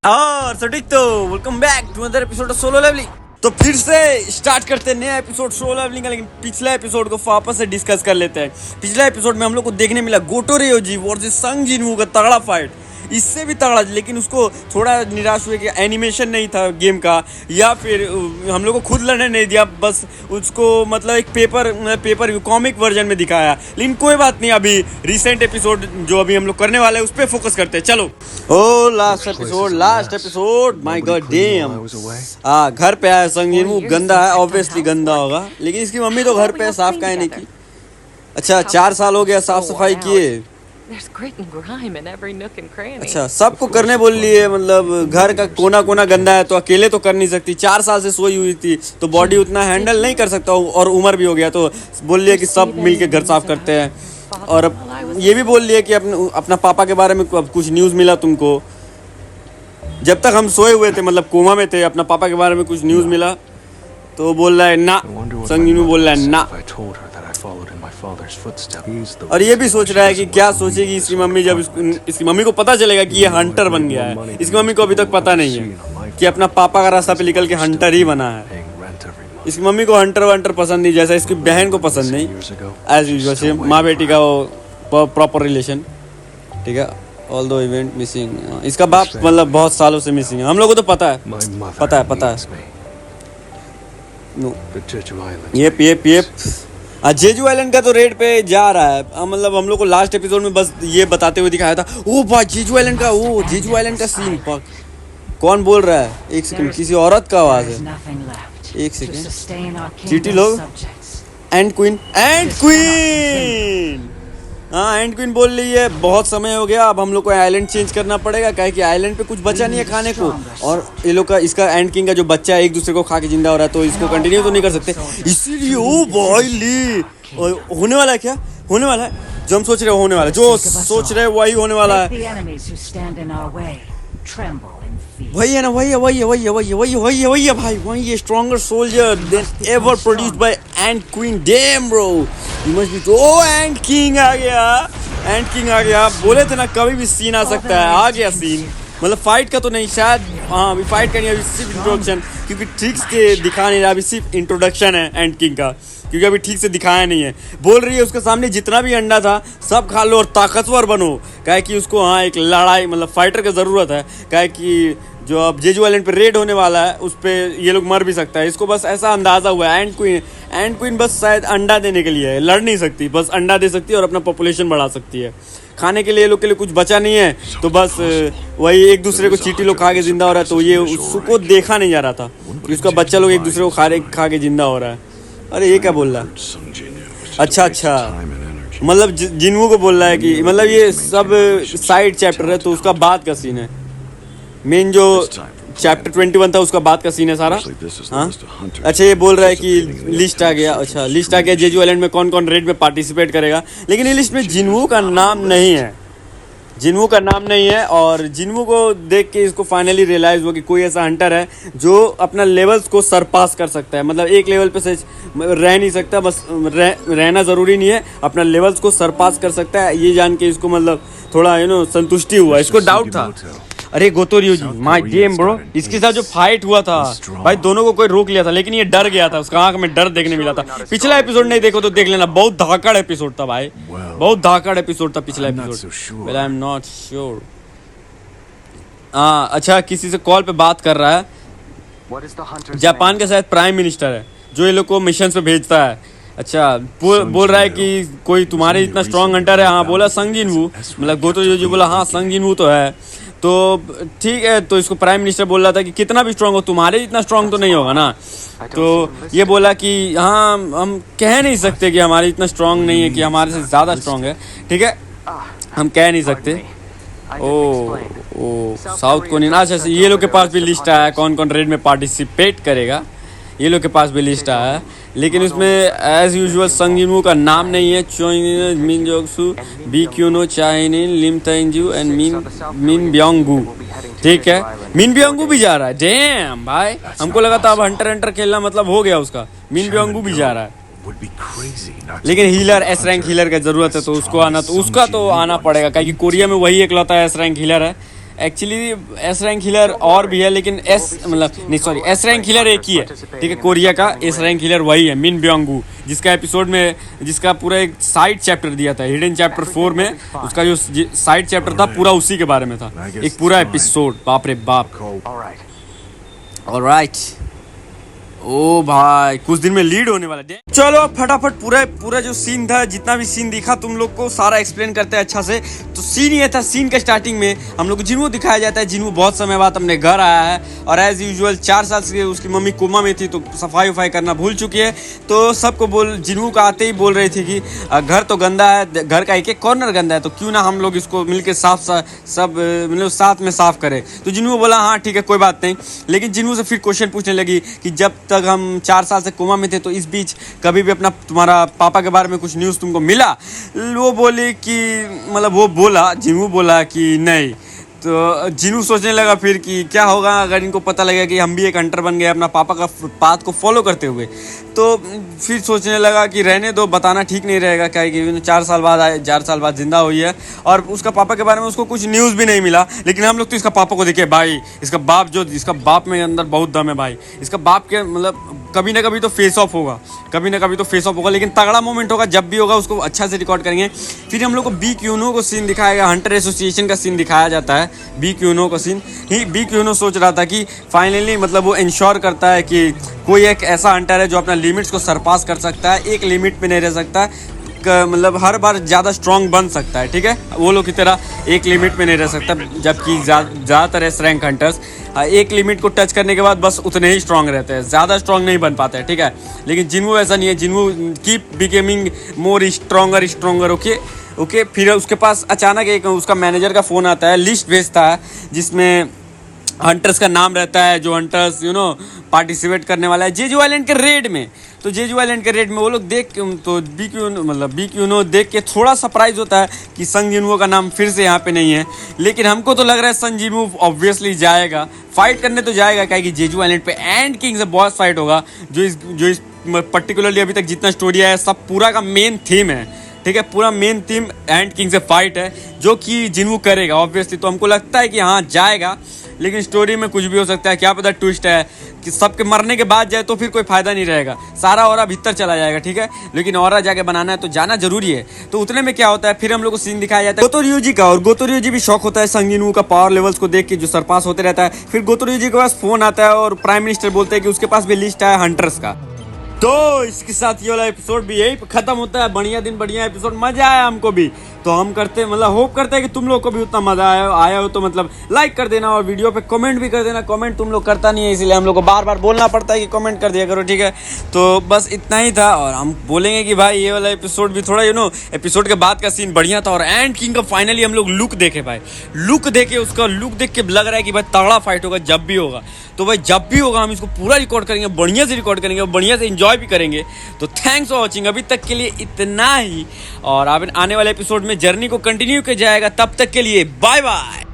और सटीक तो welcome back to another episode of Solo Leveling. तो फिर से स्टार्ट करते हैं नया एपिसोड सोलो लेवलिंग का, लेकिन पिछला एपिसोड को वापस से डिस्कस कर लेते हैं। पिछला एपिसोड में हम लोग को देखने मिला गोटो रियोजी वर्सेस संग जिनवू का तगड़ा फाइट, इससे भी तगड़ा, लेकिन उसको थोड़ा निराश हुए कि एनिमेशन नहीं था गेम का, या फिर हम लोग को खुद लड़ने नहीं दिया, बस उसको मतलब एक पेपर कॉमिक वर्जन में दिखाया। लेकिन कोई बात नहीं, अभी रिसेंट एपिसोड जो अभी हम लोग करने वाले हैं उस पर फोकस करते हैं। चलो oh last episode my god damn. घर पे आया संग जिनवू, गंदा है, ऑब्वियसली गंदा होगा, लेकिन इसकी मम्मी तो घर पे साफ काहे नहीं की। अच्छा 4 साल हो गया साफ सफाई किए। अच्छा सबको करने बोल लिए, मतलब घर का कोना कोना गंदा है तो अकेले तो कर नहीं सकती। 4 साल से सोई हुई थी तो बॉडी उतना हैंडल नहीं कर सकता, और उम्र भी हो गया, तो बोल लिया कि सब मिलके घर साफ करते हैं। और ये भी बोल लिया कि अपना पापा के बारे में कुछ न्यूज़ मिला तुमको। जब तक हम सोए हुए थे, मतलब कोमा में थे, अपना पापा के बारे में कुछ न्यूज़ मिला तो बोल रहा है ना, संग जिनवू बोल रहा है ना। और ये भी सोच रहा है कि क्या सोचेगी इसकी मम्मी जब इसकी मम्मी को पता चलेगा कि ये हंटर बन गया है। इसकी मम्मी को अभी तक पता नहीं है कि अपना पापा का रास्ता पे निकल के हंटर ही बना है। इसकी मम्मी को हंटर वंटर पसंद नहीं, जैसा इसकी बहन को पसंद नहीं। एज यूजुअल माँ बेटी का वो प्रॉपर रिलेशन, ठीक है। ऑल दो इवेंट मिसिंग, इसका बाप मतलब बहुत सालों से मिसिंग है, हम लोगों को तो पता है। ये जेजू आइलैंड का तो रेड पे जा रहा है। मतलब हम लोग को लास्ट एपिसोड में बस ये बताते हुए दिखाया था। ओ भाई जेजू आइलैंड का सीन कौन बोल रहा है? एक सेकंड, किसी औरत का आवाज है, एक सेकंड। चीटी लोग एंड क्वीन हाँ एंड क्वीन बोल रही है बहुत समय हो गया, अब हम लोग को आइलैंड चेंज करना पड़ेगा, काहे कि आइलैंड पे कुछ बचा नहीं है खाने को। और ये लोग का इसका एंड किंग का जो बच्चा है एक दूसरे को खा के जिंदा हो रहा है, तो इसको कंटिन्यू तो नहीं कर सकते, इसीलिए ओ भाई ली होने वाला है। क्या होने वाला है? जो हम सोच रहे होने वाला है, जो सोच रहे वही होने वाला है। वही है ना, वही है भाई, वही है stronger soldier than ever produced by and queen. Damn bro, you must be. Oh and king आ गया। बोले थे ना कभी भी सीन आ सकता है, आ गया सीन। मतलब फाइट का तो नहीं शायद, हाँ अभी फाइट का नहीं, अभी सिर्फ इंट्रोडक्शन, क्योंकि ठीक से दिखा नहीं रहा, अभी सिर्फ इंट्रोडक्शन है एंड किंग का, क्योंकि अभी ठीक से दिखाया नहीं है। बोल रही है उसके सामने जितना भी अंडा था सब खा लो और ताकतवर बनो, काहे कि उसको हाँ एक लड़ाई मतलब फाइटर की ज़रूरत है, काहे कि जो अब जेजू आइलैंड पे रेड होने वाला है उस पर ये लोग मर भी सकता है। इसको बस ऐसा अंदाज़ा हुआ है। एंड क्वीन बस शायद अंडा देने के लिए है, लड़ नहीं सकती, बस अंडा दे सकती है और अपना पॉपुलेशन बढ़ा सकती है। खाने के लिए ये लोग के लिए कुछ बचा नहीं है, तो बस वही एक दूसरे को चीटी लोग खा के जिंदा हो रहा है, तो ये उसको देखा नहीं जा रहा था कि उसका बच्चा लोग एक दूसरे को खा के जिंदा हो रहा है। अरे ये क्या बोल रहा है? अच्छा मतलब जिनवू को बोल रहा है कि मतलब ये सब साइड चैप्टर है, तो उसका बाद का सीन है। मेन जो चैप्टर 21 था उसका बाद का सीन है सारा। हाँ अच्छा ये बोल रहा है कि लिस्ट आ गया। अच्छा लिस्ट आ गया जेजू आइलैंड में कौन कौन रेड में पार्टिसिपेट करेगा, लेकिन ये लिस्ट में जिनवू का नाम नहीं है। और जिनवू को देख के इसको फाइनली रियलाइज़ हुआ कि कोई ऐसा हंटर है जो अपना लेवल्स को सरपास कर सकता है। मतलब एक लेवल पे से रह नहीं सकता, बस रहना ज़रूरी नहीं है, अपना लेवल्स को सरपास कर सकता है। ये जान के इसको मतलब थोड़ा संतुष्टि हुआ। इसको डाउट था, अरे गोतो रियोजी माय गेम ब्रो, इसके साथ जो फाइट हुआ था भाई, दोनों को कोई रोक लिया था, लेकिन ये डर गया था, उसका आंख में डर देखने मिला था। पिछला एपिसोड नहीं देखो तो देख लेना, बहुत धाकड़ एपिसोड था भाई, बहुत धाकड़ एपिसोड था पिछला episode. Well I am not sure. हाँ अच्छा किसी से कॉल पे बात कर रहा है, जापान का शायद प्राइम मिनिस्टर है जो ये लोग को मिशन पे भेजता है। अच्छा बोल रहा है कि कोई तुम्हारे इतना स्ट्रॉन्ग हंटर है? हाँ बोला संग जिनवू, मतलब गोतो रियोजी बोला हाँ संग जिनवू तो है। तो ठीक है, तो इसको प्राइम मिनिस्टर बोल रहा था कि कितना भी स्ट्रांग हो, तुम्हारे जितना स्ट्रांग तो नहीं होगा ना। तो ये बोला कि हाँ हम कह नहीं सकते कि हमारे इतना स्ट्रांग नहीं है, कि हमारे से ज़्यादा स्ट्रांग है, ठीक है हम कह नहीं सकते। ओ साउथ कोरियन। अच्छा ये लोग के पास भी लिस्ट आया है कौन कौन रेड में पार्टिसिपेट करेगा, ये लोग के पास भी लिस्ट आया है, लेकिन उसमें एज यूजुअल संग जिनवू का नाम नहीं है। चोइन मिन जोक्सू, बी क्यूनो, चाइनिन, लिम तेंजू एंड मिन ब्योंगू, ठीक है मिन ब्योंगू भी जा रहा है। डैम भाई, हमको लगा था अब हंटर खेलना मतलब हो गया उसका, मिन ब्योंगू भी जा रहा है। लेकिन हीलर एस रैंक हीलर का जरूरत है, तो उसको आना तो उसका तो आना पड़ेगा, क्योंकि कोरिया में वही इकलौता एस रैंक हीलर है एक्चुअली एस रैंक हिलर और भी है, लेकिन एस मतलब नहीं सॉरी एस रैंक हिलर एक ही है, ठीक है, कोरिया का एस रैंक हिलर वही है, मिन ब्योंगू, जिसका एपिसोड में जिसका पूरा एक साइड चैप्टर दिया था हिडन चैप्टर 4 में, उसका जो साइड चैप्टर था पूरा उसी के बारे में था, एक पूरा एपिसोड, बाप रे बाप। ऑलराइट, ओ भाई कुछ दिन में लीड होने वाला है। चलो फटाफट पूरा जो सीन था, जितना भी सीन दिखा तुम लोग को सारा एक्सप्लेन करते हैं अच्छा से। तो सीन ये था, सीन के स्टार्टिंग में हम लोग को जिन्हों दिखाया जाता है, जिन्हों बहुत समय बाद अपने घर आया है और एज यूजुअल 4 साल से उसकी मम्मी कोमा में थी, तो सफाई वफाई करना भूल चुकी है। तो सबको जिन्हों का आते ही बोल रही थी कि घर तो गंदा है, घर का एक कॉर्नर गंदा है, तो क्यों ना हम लोग इसको मिलकर सब मतलब साथ में साफ करें। तो जिन्हों बोला हाँ ठीक है कोई बात नहीं, लेकिन जिन्हों से फिर क्वेश्चन पूछने लगी कि जब तक हम 4 साल से कोमा में थे तो इस बीच कभी भी अपना तुम्हारा पापा के बारे में कुछ न्यूज़ तुमको मिला? वो बोले कि मतलब वो बोला जिन्हों बोला कि नहीं। तो जिन्हों सोचने लगा फिर कि क्या होगा अगर इनको पता लगा कि हम भी एक हंटर बन गए अपना पापा का पाथ को फॉलो करते हुए। तो फिर सोचने लगा कि रहने दो, बताना ठीक नहीं रहेगा, क्या कि 4 साल बाद जिंदा हुई है और उसका पापा के बारे में उसको कुछ न्यूज़ भी नहीं मिला। लेकिन हम लोग तो इसका पापा को देखे भाई, इसका बाप में अंदर बहुत दम है भाई, इसका बाप के मतलब कभी ना कभी तो फेस ऑफ होगा, लेकिन तगड़ा मोमेंट होगा, जब भी होगा उसको अच्छा से रिकॉर्ड करेंगे। फिर हम लोग को बी क्यूनो को सीन दिखाया गया, हंटर एसोसिएशन का सीन दिखाया जाता है, बी क्यूनो का सीन ही। बी क्यूनो सोच रहा था कि फाइनली मतलब वो इंश्योर करता है कि कोई एक ऐसा हंटर है जो अपना लिमिट्स को सरपास कर सकता है, एक लिमिट पे नहीं रह सकता, मतलब हर बार ज़्यादा स्ट्रॉन्ग बन सकता है, ठीक है, वो लोग की तरह एक लिमिट में नहीं रह सकता। जबकि ज़्यादातर एस रैंक हंटर्स एक लिमिट को टच करने के बाद बस उतने ही स्ट्रॉन्ग रहते हैं, ज़्यादा स्ट्रॉन्ग नहीं बन पाते हैं, ठीक है। लेकिन जिन्हों ऐसा नहीं है, जिन्हों keep becoming more stronger. Okay फिर उसके पास अचानक एक उसका मैनेजर का फ़ोन आता है, लिस्ट भेजता है जिसमें हंटर्स का नाम रहता है, जो हंटर्स पार्टिसिपेट करने वाला है जेजू आइलैंड के रेड में। तो जेजू आइलैंड के रेड में वो लोग देख तो बी क्यूनो देख के थोड़ा सरप्राइज होता है कि संग जिन्हो का नाम फिर से यहाँ पे नहीं है। लेकिन हमको तो लग रहा है संग जिन्हो ऑब्वियसली जाएगा, फाइट करने तो जाएगा, क्या कि जेजू आइलैंड पे एंड किंग से बॉस फाइट होगा, जो इस पर्टिकुलरली अभी तक जितना स्टोरी है सब पूरा का मेन थीम है, ठीक है, पूरा मेन थीम एंड किंग से फाइट है, जो कि जिन्हो करेगा ऑब्वियसली। तो हमको लगता है कि हाँ जाएगा, लेकिन स्टोरी में कुछ भी हो सकता है, क्या पता ट्विस्ट है कि सबके मरने के बाद जाए तो फिर कोई फायदा नहीं रहेगा, सारा ऑरा भीतर चला जाएगा, ठीक है। लेकिन ऑरा जाके बनाना है तो जाना जरूरी है। तो उतने में क्या होता है, फिर हम लोग को सीन दिखाया जाता है गोतोरियोजी का, और गोतोरियोजी भी शौक होता है संग जिन्हो का पावर लेवल्स को देख के जो सरपास होते रहता है। फिर गोतोरियोजी के पास फोन आता है और प्राइम मिनिस्टर बोलते हैं कि उसके पास भी लिस्ट है हंटर्स का। तो इसके साथ ये वाला एपिसोड भी यही खत्म होता है। बढ़िया दिन बढ़िया एपिसोड, मजा आया हमको भी। तो हम करते मतलब होप करते हैं कि तुम लोग को भी उतना मजा आया हो तो मतलब लाइक कर देना और वीडियो पे कमेंट भी कर देना। कमेंट तुम लोग करता नहीं है, इसलिए हम लोग को बार बार बोलना पड़ता है कि कमेंट कर दिया करो, ठीक है। तो बस इतना ही था, और हम बोलेंगे कि भाई ये वाला एपिसोड भी थोड़ा एपिसोड के बाद का सीन बढ़िया था। और एंड किंग का फाइनली हम लोग लुक देखे भाई, लुक देख के लग रहा है कि भाई तगड़ा फाइट होगा जब भी होगा। तो भाई जब भी होगा हम इसको पूरा रिकॉर्ड करेंगे, बढ़िया से रिकॉर्ड करेंगे और बढ़िया से एंजॉय भी करेंगे। तो थैंक्स फॉर वॉचिंग, अभी तक के लिए इतना ही, और आने वाले एपिसोड में जर्नी को कंटिन्यू किया जाएगा। तब तक के लिए बाय बाय।